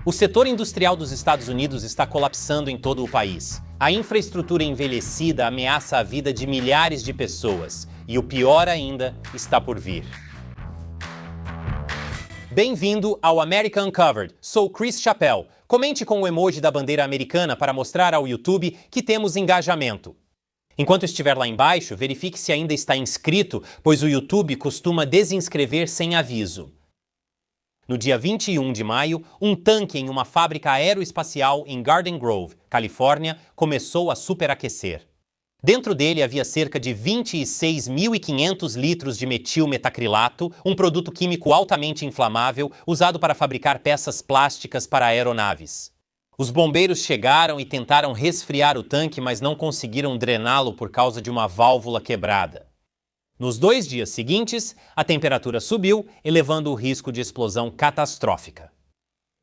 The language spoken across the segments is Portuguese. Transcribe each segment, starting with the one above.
O setor industrial dos Estados Unidos está colapsando em todo o país. A infraestrutura envelhecida ameaça a vida de milhares de pessoas. E o pior ainda está por vir. Bem-vindo ao America Uncovered. Sou Chris Chappell. Comente com o emoji da bandeira americana para mostrar ao YouTube que temos engajamento. Enquanto estiver lá embaixo, verifique se ainda está inscrito, pois o YouTube costuma desinscrever sem aviso. No dia 21 de maio, um tanque em uma fábrica aeroespacial em Garden Grove, Califórnia, começou a superaquecer. Dentro dele havia cerca de 26.500 litros de metilmetacrilato, um produto químico altamente inflamável usado para fabricar peças plásticas para aeronaves. Os bombeiros chegaram e tentaram resfriar o tanque, mas não conseguiram drená-lo por causa de uma válvula quebrada. Nos 2 dias seguintes, a temperatura subiu, elevando o risco de explosão catastrófica.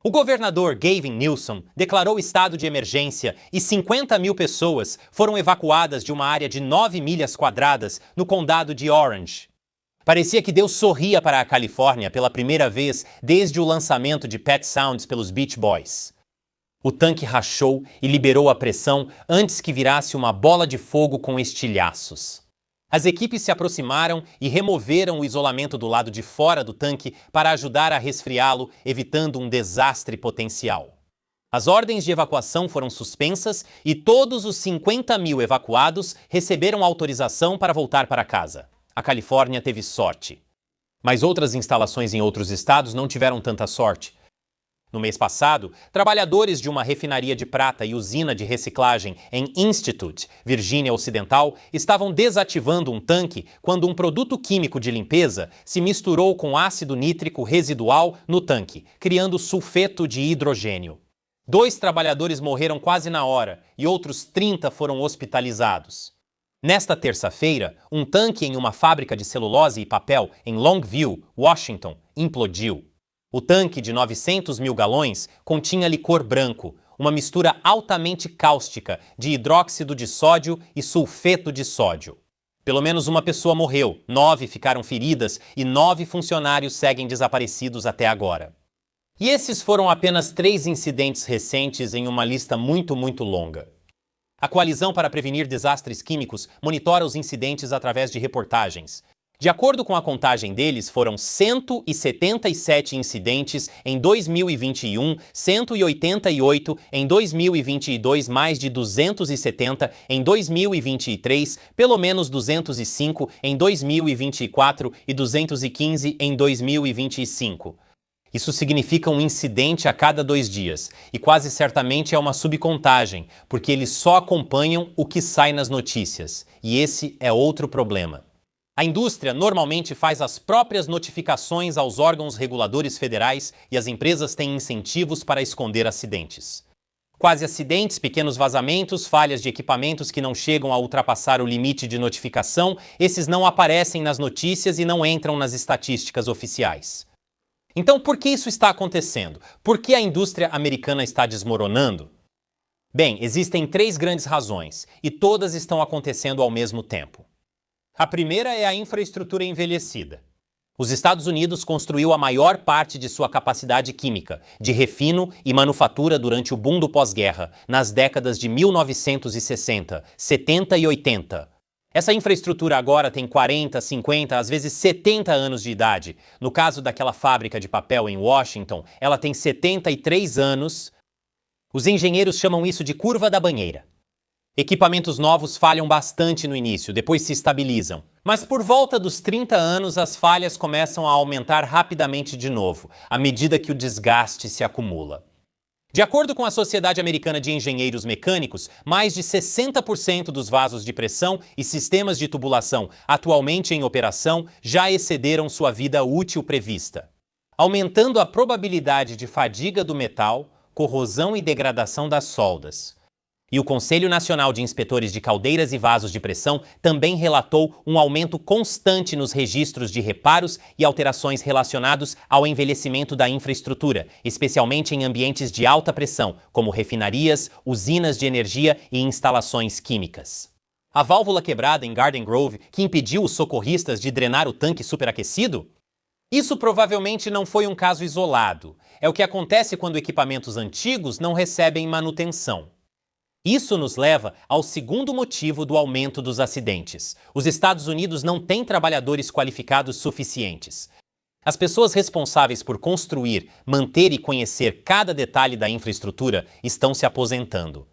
O governador Gavin Newsom declarou estado de emergência e 50 mil pessoas foram evacuadas de uma área de 9 milhas quadradas no condado de Orange. Parecia que Deus sorria para a Califórnia pela primeira vez desde o lançamento de Pet Sounds pelos Beach Boys. O tanque rachou e liberou a pressão antes que virasse uma bola de fogo com estilhaços. As equipes se aproximaram e removeram o isolamento do lado de fora do tanque para ajudar a resfriá-lo, evitando um desastre potencial. As ordens de evacuação foram suspensas e todos os 50 mil evacuados receberam autorização para voltar para casa. A Califórnia teve sorte. Mas outras instalações em outros estados não tiveram tanta sorte. No mês passado, trabalhadores de uma refinaria de prata e usina de reciclagem em Institute, Virgínia Ocidental, estavam desativando um tanque quando um produto químico de limpeza se misturou com ácido nítrico residual no tanque, criando sulfeto de hidrogênio. 2 trabalhadores morreram quase na hora e outros 30 foram hospitalizados. Nesta terça-feira, um tanque em uma fábrica de celulose e papel em Longview, Washington, implodiu. O tanque de 900 mil galões continha licor branco, uma mistura altamente cáustica de hidróxido de sódio e sulfeto de sódio. Pelo menos uma pessoa morreu, 9 ficaram feridas e 9 funcionários seguem desaparecidos até agora. E esses foram apenas 3 incidentes recentes em uma lista muito longa. A Coalizão para Prevenir Desastres Químicos monitora os incidentes através de reportagens. De acordo com a contagem deles, foram 177 incidentes em 2021, 188 em 2022, mais de 270 em 2023, pelo menos 205 em 2024 e 215 em 2025. Isso significa um incidente a cada 2 dias, e quase certamente é uma subcontagem, porque eles só acompanham o que sai nas notícias, e esse é outro problema. A indústria normalmente faz as próprias notificações aos órgãos reguladores federais e as empresas têm incentivos para esconder acidentes. Quase acidentes, pequenos vazamentos, falhas de equipamentos que não chegam a ultrapassar o limite de notificação, esses não aparecem nas notícias e não entram nas estatísticas oficiais. Então, por que isso está acontecendo? Por que a indústria americana está desmoronando? Bem, existem 3 grandes razões, e todas estão acontecendo ao mesmo tempo. A primeira é a infraestrutura envelhecida. Os Estados Unidos construiu a maior parte de sua capacidade química, de refino e manufatura durante o boom do pós-guerra, nas décadas de 1960, 70 e 80. Essa infraestrutura agora tem 40, 50, às vezes 70 anos de idade. No caso daquela fábrica de papel em Washington, ela tem 73 anos. Os engenheiros chamam isso de curva da banheira. Equipamentos novos falham bastante no início, depois se estabilizam. Mas por volta dos 30 anos, as falhas começam a aumentar rapidamente de novo, à medida que o desgaste se acumula. De acordo com a Sociedade Americana de Engenheiros Mecânicos, mais de 60% dos vasos de pressão e sistemas de tubulação atualmente em operação já excederam sua vida útil prevista, aumentando a probabilidade de fadiga do metal, corrosão e degradação das soldas. E o Conselho Nacional de Inspetores de Caldeiras e Vasos de Pressão também relatou um aumento constante nos registros de reparos e alterações relacionados ao envelhecimento da infraestrutura, especialmente em ambientes de alta pressão, como refinarias, usinas de energia e instalações químicas. A válvula quebrada em Garden Grove que impediu os socorristas de drenar o tanque superaquecido? Isso provavelmente não foi um caso isolado. é o que acontece quando equipamentos antigos não recebem manutenção. Isso nos leva ao segundo motivo do aumento dos acidentes. Os Estados Unidos não têm trabalhadores qualificados suficientes. As pessoas responsáveis por construir, manter e conhecer cada detalhe da infraestrutura estão se aposentando.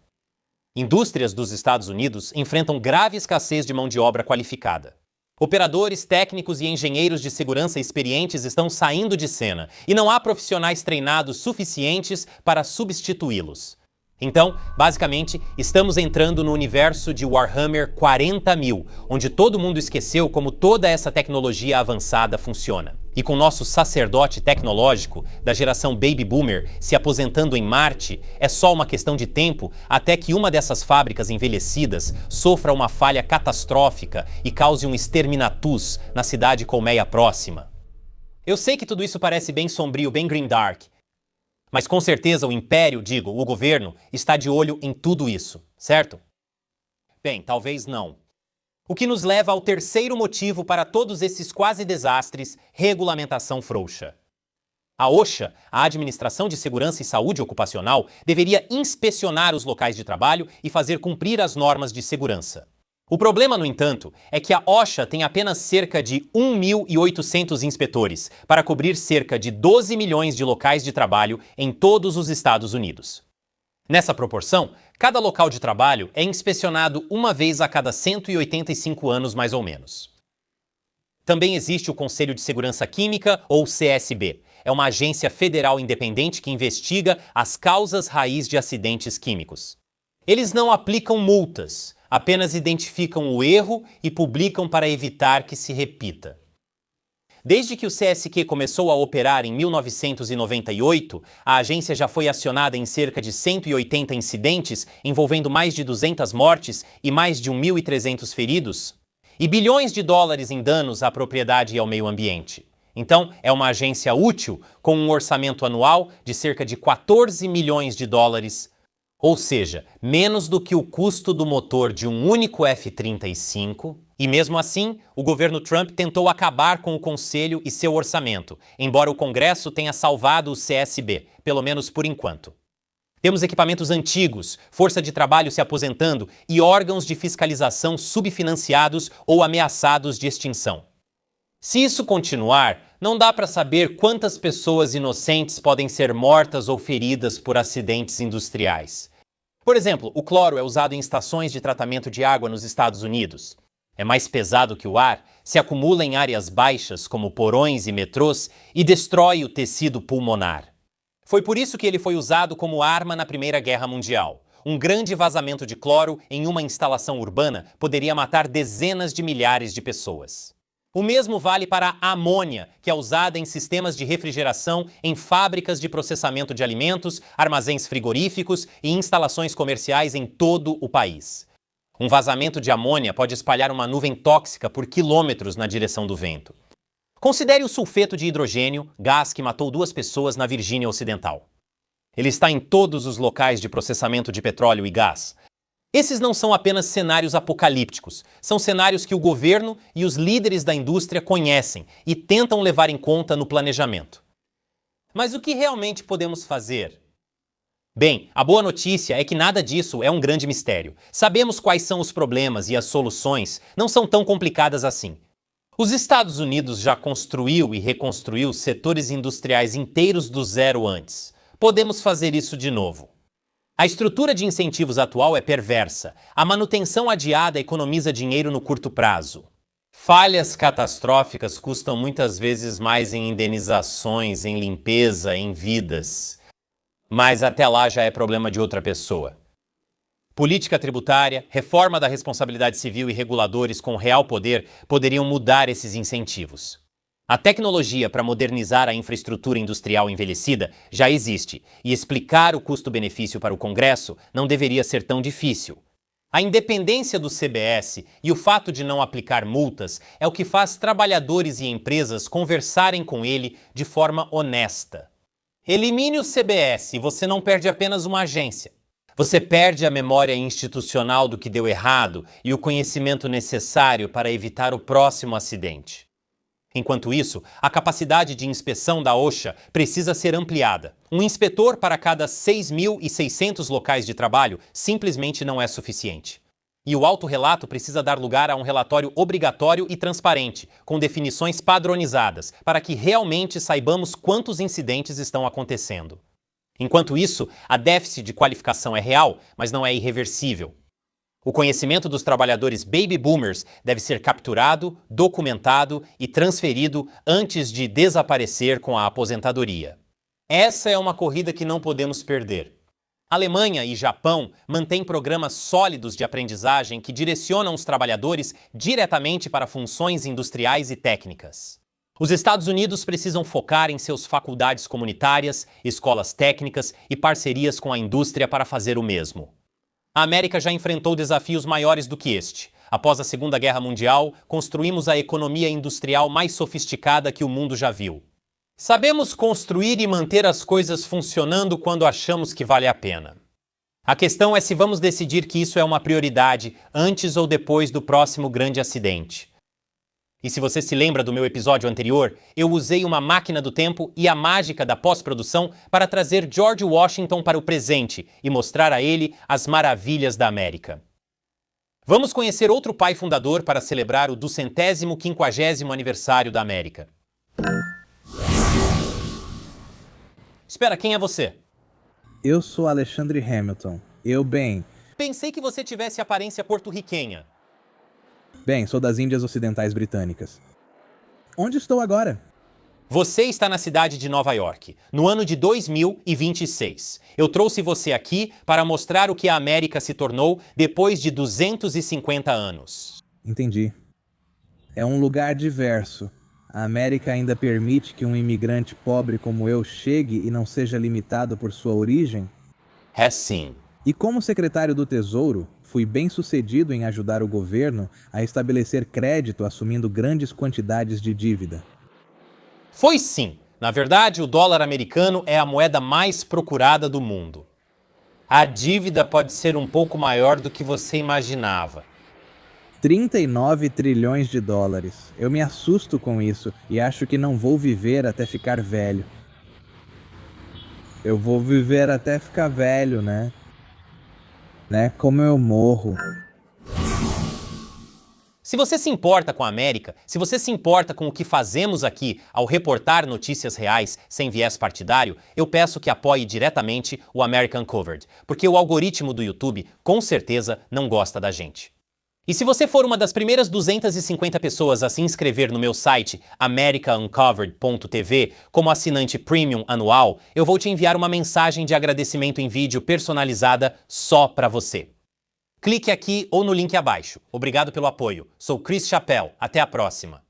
Indústrias dos Estados Unidos enfrentam grave escassez de mão de obra qualificada. Operadores, técnicos e engenheiros de segurança experientes estão saindo de cena e não há profissionais treinados suficientes para substituí-los. Então, basicamente, estamos entrando no universo de Warhammer 40.000, onde todo mundo esqueceu como toda essa tecnologia avançada funciona. E com nosso sacerdote tecnológico da geração Baby Boomer se aposentando em Marte, é só uma questão de tempo até que uma dessas fábricas envelhecidas sofra uma falha catastrófica e cause um exterminatus na cidade colmeia próxima. Eu sei que tudo isso parece bem sombrio, bem grimdark, mas com certeza o Império, o governo, está de olho em tudo isso, certo? Bem, talvez não. O que nos leva ao terceiro motivo para todos esses quase desastres: regulamentação frouxa. A OSHA, a Administração de Segurança e Saúde Ocupacional, deveria inspecionar os locais de trabalho e fazer cumprir as normas de segurança. O problema, no entanto, é que a OSHA tem apenas cerca de 1.800 inspetores para cobrir cerca de 12 milhões de locais de trabalho em todos os Estados Unidos. Nessa proporção, cada local de trabalho é inspecionado uma vez a cada 185 anos, mais ou menos. Também existe o Conselho de Segurança Química, ou CSB. É uma agência federal independente que investiga as causas raiz de acidentes químicos. Eles não aplicam multas, apenas identificam o erro e publicam para evitar que se repita. Desde que o CSQ começou a operar em 1998, a agência já foi acionada em cerca de 180 incidentes, envolvendo mais de 200 mortes e mais de 1.300 feridos, e bilhões de dólares em danos à propriedade e ao meio ambiente. Então, é uma agência útil, com um orçamento anual de cerca de 14 milhões de dólares, ou seja, menos do que o custo do motor de um único F-35, e mesmo assim, o governo Trump tentou acabar com o conselho e seu orçamento, embora o Congresso tenha salvado o CSB, pelo menos por enquanto. Temos equipamentos antigos, força de trabalho se aposentando e órgãos de fiscalização subfinanciados ou ameaçados de extinção. Se isso continuar, não dá para saber quantas pessoas inocentes podem ser mortas ou feridas por acidentes industriais. Por exemplo, o cloro é usado em estações de tratamento de água nos Estados Unidos. É mais pesado que o ar, se acumula em áreas baixas, como porões e metrôs, e destrói o tecido pulmonar. Foi por isso que ele foi usado como arma na Primeira Guerra Mundial. Um grande vazamento de cloro em uma instalação urbana poderia matar dezenas de milhares de pessoas. O mesmo vale para a amônia, que é usada em sistemas de refrigeração em fábricas de processamento de alimentos, armazéns frigoríficos e instalações comerciais em todo o país. Um vazamento de amônia pode espalhar uma nuvem tóxica por quilômetros na direção do vento. Considere o sulfeto de hidrogênio, gás que matou 2 pessoas na Virgínia Ocidental. Ele está em todos os locais de processamento de petróleo e gás. Esses não são apenas cenários apocalípticos, são cenários que o governo e os líderes da indústria conhecem e tentam levar em conta no planejamento. Mas o que realmente podemos fazer? Bem, a boa notícia é que nada disso é um grande mistério. Sabemos quais são os problemas e as soluções não são tão complicadas assim. Os Estados Unidos já construiu e reconstruiu setores industriais inteiros do zero antes. Podemos fazer isso de novo. A estrutura de incentivos atual é perversa. A manutenção adiada economiza dinheiro no curto prazo. Falhas catastróficas custam muitas vezes mais em indenizações, em limpeza, em vidas. Mas até lá já é problema de outra pessoa. Política tributária, reforma da responsabilidade civil e reguladores com real poder poderiam mudar esses incentivos. A tecnologia para modernizar a infraestrutura industrial envelhecida já existe, e explicar o custo-benefício para o Congresso não deveria ser tão difícil. A independência do CBS e o fato de não aplicar multas é o que faz trabalhadores e empresas conversarem com ele de forma honesta. Elimine o CBS e você não perde apenas uma agência. Você perde a memória institucional do que deu errado e o conhecimento necessário para evitar o próximo acidente. Enquanto isso, a capacidade de inspeção da OSHA precisa ser ampliada. Um inspetor para cada 6.600 locais de trabalho simplesmente não é suficiente. E o autorrelato precisa dar lugar a um relatório obrigatório e transparente, com definições padronizadas, para que realmente saibamos quantos incidentes estão acontecendo. Enquanto isso, a déficit de qualificação é real, mas não é irreversível. O conhecimento dos trabalhadores baby boomers deve ser capturado, documentado e transferido antes de desaparecer com a aposentadoria. Essa é uma corrida que não podemos perder. Alemanha e Japão mantêm programas sólidos de aprendizagem que direcionam os trabalhadores diretamente para funções industriais e técnicas. Os Estados Unidos precisam focar em suas faculdades comunitárias, escolas técnicas e parcerias com a indústria para fazer o mesmo. A América já enfrentou desafios maiores do que este. Após a Segunda Guerra Mundial, construímos a economia industrial mais sofisticada que o mundo já viu. Sabemos construir e manter as coisas funcionando quando achamos que vale a pena. A questão é se vamos decidir que isso é uma prioridade antes ou depois do próximo grande acidente. E se você se lembra do meu episódio anterior, eu usei uma máquina do tempo e a mágica da pós-produção para trazer George Washington para o presente e mostrar a ele as maravilhas da América. Vamos conhecer outro pai fundador para celebrar o 250º aniversário da América. Espera, quem é você? Eu sou Alexandre Hamilton. Pensei que você tivesse aparência porto-riquenha. Sou das Índias Ocidentais Britânicas. Onde estou agora? Você está na cidade de Nova York, no ano de 2026. Eu trouxe você aqui para mostrar o que a América se tornou depois de 250 anos. Entendi. É um lugar diverso. A América ainda permite que um imigrante pobre como eu chegue e não seja limitado por sua origem? É sim. E como secretário do Tesouro, fui bem-sucedido em ajudar o governo a estabelecer crédito assumindo grandes quantidades de dívida. Foi sim. Na verdade, o dólar americano é a moeda mais procurada do mundo. A dívida pode ser um pouco maior do que você imaginava. 39 trilhões de dólares. Eu me assusto com isso e acho que não vou viver até ficar velho. Eu vou viver até ficar velho, né? Como eu morro. Se você se importa com a América, se você se importa com o que fazemos aqui ao reportar notícias reais sem viés partidário, eu peço que apoie diretamente o American Covered, porque o algoritmo do YouTube com certeza não gosta da gente. E se você for uma das primeiras 250 pessoas a se inscrever no meu site americauncovered.tv como assinante premium anual, eu vou te enviar uma mensagem de agradecimento em vídeo personalizada só para você. Clique aqui ou no link abaixo. Obrigado pelo apoio. Sou Chris Chappell. Até a próxima.